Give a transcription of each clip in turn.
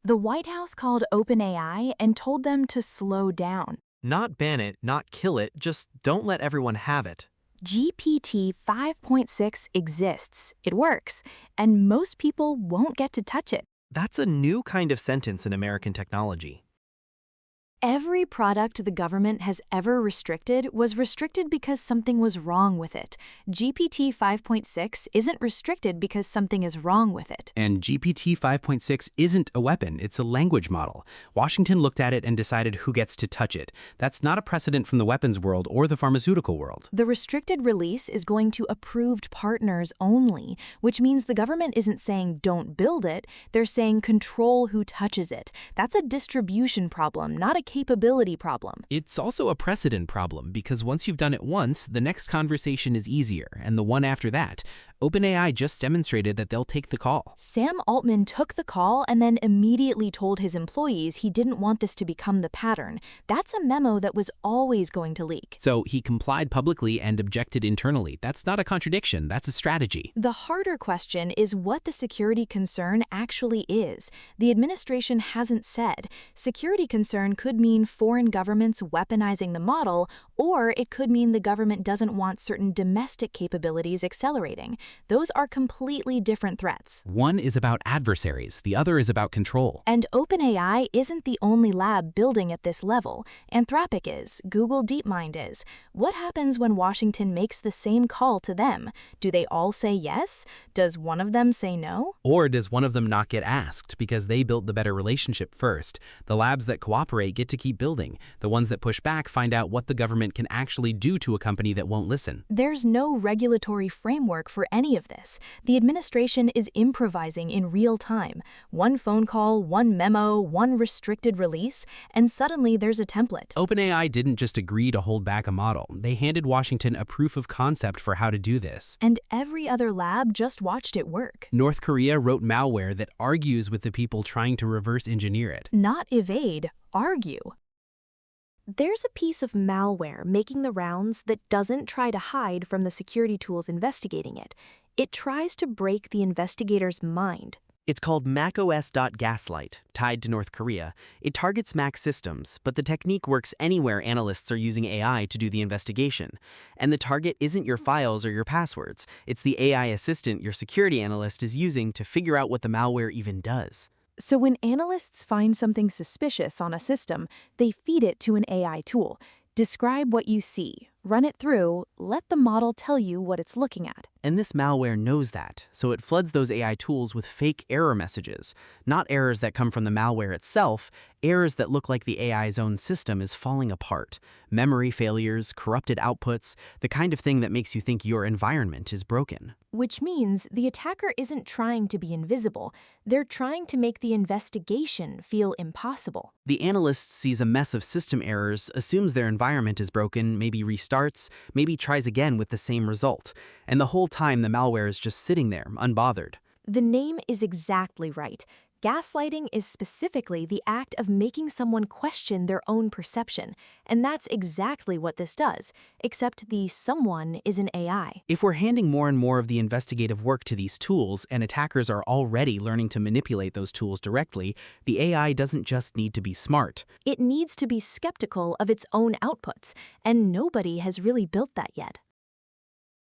The White House called OpenAI and told them to slow down. Not ban it, not kill it, just don't let everyone have it. GPT 5.6 exists, it works, and most people won't get to touch it. That's a new kind of sentence in American technology. Every product the government has ever restricted was restricted because something was wrong with it. GPT 5.6 isn't restricted because something is wrong with it. And GPT 5.6 isn't a weapon, it's a language model. Washington looked at it and decided who gets to touch it. That's not a precedent from the weapons world or the pharmaceutical world. The restricted release is going to approved partners only, which means the government isn't saying don't build it, they're saying control who touches it. That's a distribution problem, not a capability problem. It's also a precedent problem because once you've done it once, the next conversation is easier, and the one after that. OpenAI just demonstrated that they'll take the call. Sam Altman took the call and then immediately told his employees he didn't want this to become the pattern. That's a memo that was always going to leak. So he complied publicly and objected internally. That's not a contradiction, that's a strategy. The harder question is what the security concern actually is. The administration hasn't said. Security concern could mean foreign governments weaponizing the model, or it could mean the government doesn't want certain domestic capabilities accelerating. Those are completely different threats. One is about adversaries, the other is about control. And OpenAI isn't the only lab building at this level. Anthropic is, Google DeepMind is. What happens when Washington makes the same call to them? Do they all say yes? Does one of them say no? Or does one of them not get asked because they built the better relationship first? The labs that cooperate get to keep building. The ones that push back find out what the government can actually do to a company that won't listen. There's no regulatory framework for any of this. The administration is improvising in real time. One phone call, one memo, one restricted release, and suddenly there's a template. OpenAI didn't just agree to hold back a model. They handed Washington a proof of concept for how to do this. And every other lab just watched it work. North Korea wrote malware that argues with the people trying to reverse engineer it. Not evade, argue. There's a piece of malware making the rounds that doesn't try to hide from the security tools investigating it. It tries to break the investigator's mind. It's called macOS.gaslight, tied to North Korea. It targets Mac systems, but the technique works anywhere analysts are using AI to do the investigation. And the target isn't your files or your passwords. It's the AI assistant your security analyst is using to figure out what the malware even does. So when analysts find something suspicious on a system, they feed it to an AI tool. Describe what you see, run it through, let the model tell you what it's looking at. And this malware knows that, so it floods those AI tools with fake error messages. Not errors that come from the malware itself, errors that look like the AI's own system is falling apart. Memory failures, corrupted outputs, the kind of thing that makes you think your environment is broken. Which means the attacker isn't trying to be invisible. They're trying to make the investigation feel impossible. The analyst sees a mess of system errors, assumes their environment is broken, maybe restarts, maybe tries again with the same result. And the whole time the malware is just sitting there, unbothered. The name is exactly right. Gaslighting is specifically the act of making someone question their own perception, and that's exactly what this does, except the someone is an AI. If we're handing more and more of the investigative work to these tools, and attackers are already learning to manipulate those tools directly, the AI doesn't just need to be smart. It needs to be skeptical of its own outputs, and nobody has really built that yet.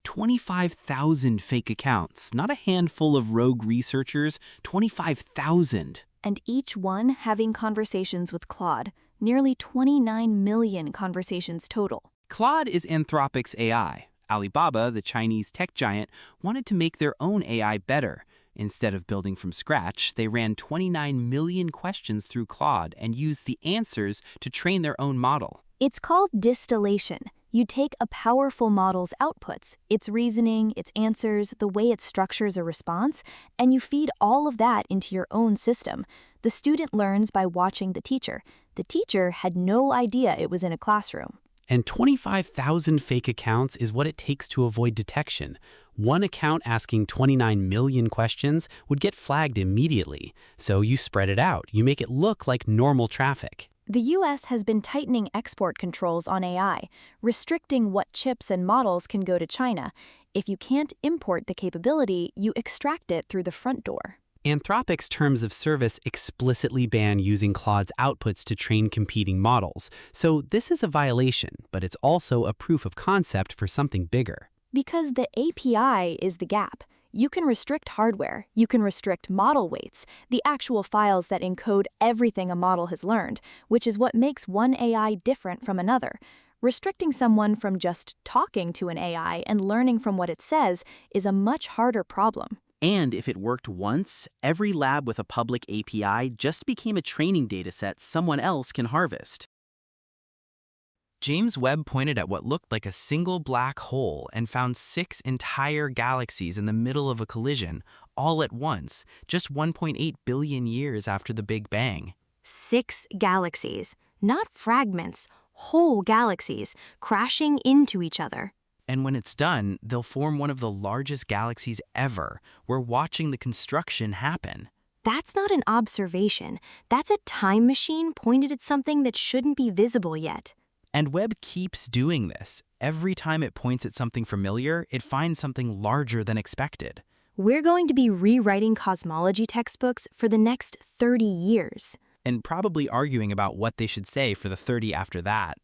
25,000 fake accounts, not a handful of rogue researchers, 25,000. And each one having conversations with Claude, nearly 29 million conversations total. Claude is Anthropic's AI. Alibaba, the Chinese tech giant, wanted to make their own AI better. Instead of building from scratch, they ran 29 million questions through Claude and used the answers to train their own model. It's called distillation. You take a powerful model's outputs, its reasoning, its answers, the way it structures a response, and you feed all of that into your own system. The student learns by watching the teacher. The teacher had no idea it was in a classroom. And 25,000 fake accounts is what it takes to avoid detection. One account asking 29 million questions would get flagged immediately. So you spread it out. You make it look like normal traffic. The U.S. has been tightening export controls on AI, restricting what chips and models can go to China. If you can't import the capability, you extract it through the front door. Anthropic's terms of service explicitly ban using Claude's outputs to train competing models, so this is a violation, but it's also a proof of concept for something bigger. Because the API is the gap. You can restrict hardware, you can restrict model weights, the actual files that encode everything a model has learned, which is what makes one AI different from another. Restricting someone from just talking to an AI and learning from what it says is a much harder problem. And if it worked once, every lab with a public API just became a training dataset someone else can harvest. James Webb pointed at what looked like a single black hole and found 6 entire galaxies in the middle of a collision, all at once, just 1.8 billion years after the Big Bang. 6 galaxies, not fragments, whole galaxies, crashing into each other. And when it's done, they'll form one of the largest galaxies ever. We're watching the construction happen. That's not an observation. That's a time machine pointed at something that shouldn't be visible yet. And Webb keeps doing this. Every time it points at something familiar, it finds something larger than expected. We're going to be rewriting cosmology textbooks for the next 30 years. And probably arguing about what they should say for the 30 after that.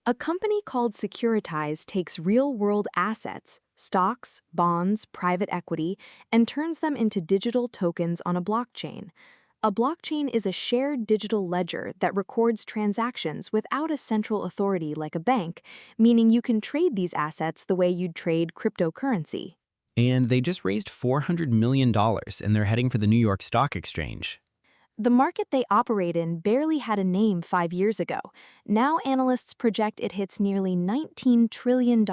A company called Securitize takes real-world assets, stocks, bonds, private equity, and turns them into digital tokens on a blockchain. A blockchain is a shared digital ledger that records transactions without a central authority like a bank, meaning you can trade these assets the way you'd trade cryptocurrency. And they just raised $400 million, and they're heading for the New York Stock Exchange. The market they operate in barely had a name 5 years ago. Now analysts project it hits nearly $19 trillion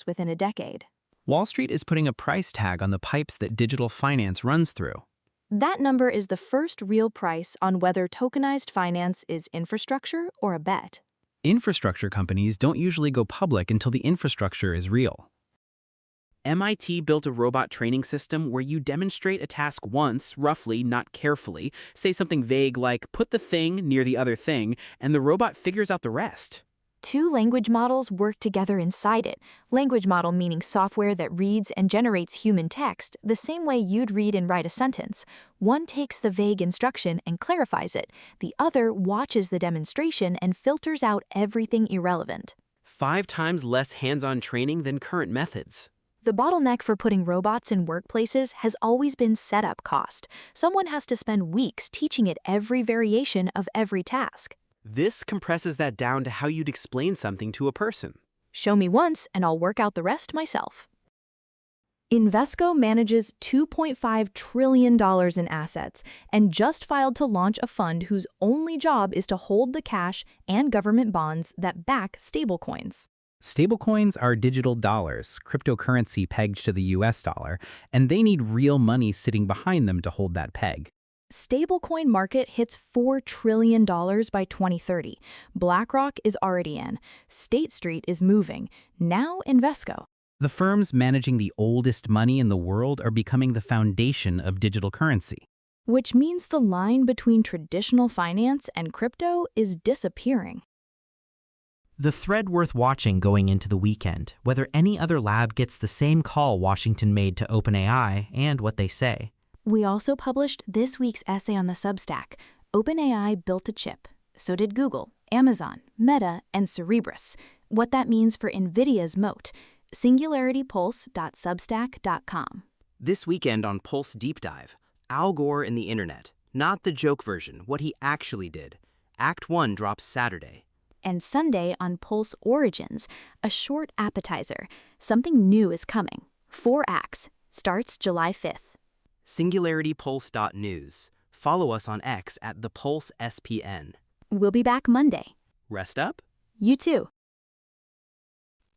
within a decade. Wall Street is putting a price tag on the pipes that digital finance runs through. That number is the first real price on whether tokenized finance is infrastructure or a bet. Infrastructure companies don't usually go public until the infrastructure is real. MIT built a robot training system where you demonstrate a task once, roughly, not carefully, say something vague like, put the thing near the other thing, and the robot figures out the rest. 2 language models work together inside it. Language model meaning software that reads and generates human text the same way you'd read and write a sentence. One takes the vague instruction and clarifies it. The other watches the demonstration and filters out everything irrelevant. 5 times less hands-on training than current methods. The bottleneck for putting robots in workplaces has always been setup cost. Someone has to spend weeks teaching it every variation of every task. This compresses that down to how you'd explain something to a person. Show me once and I'll work out the rest myself. Invesco manages $2.5 trillion in assets and just filed to launch a fund whose only job is to hold the cash and government bonds that back stablecoins. Stablecoins are digital dollars, cryptocurrency pegged to the US dollar, and they need real money sitting behind them to hold that peg. Stablecoin market hits $4 trillion by 2030. BlackRock is already in. State Street is moving. Now Invesco. The firms managing the oldest money in the world are becoming the foundation of digital currency. Which means the line between traditional finance and crypto is disappearing. The thread worth watching going into the weekend, whether any other lab gets the same call Washington made to OpenAI and what they say. We also published this week's essay on the Substack. OpenAI built a chip. So did Google, Amazon, Meta, and Cerebras. What that means for NVIDIA's moat. singularitypulse.substack.com. This weekend on Pulse Deep Dive, Al Gore and the Internet. Not the joke version, what he actually did. Act 1 drops Saturday. And Sunday on Pulse Origins, a short appetizer. Something new is coming. 4 acts. Starts July 5th. SingularityPulse.news. Follow us on X at ThePulseSPN. We'll be back Monday. Rest up? You too.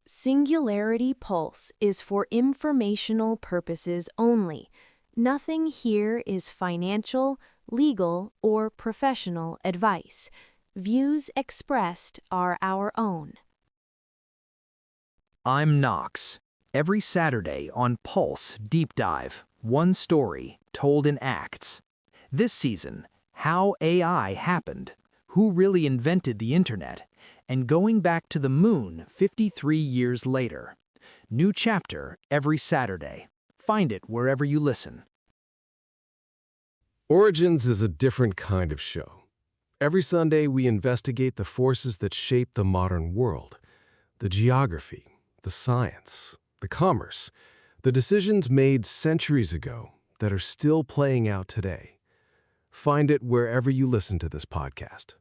Singularity Pulse is for informational purposes only. Nothing here is financial, legal, or professional advice. Views expressed are our own. I'm Knox. Every Saturday on Pulse Deep Dive, one story told in acts. This season, how AI happened, who really invented the internet, and going back to the moon 53 years later. New chapter every Saturday. Find it wherever you listen. Origins is a different kind of show. Every Sunday, we investigate the forces that shape the modern world, the geography, the science, the commerce, the decisions made centuries ago that are still playing out today. Find it wherever you listen to this podcast.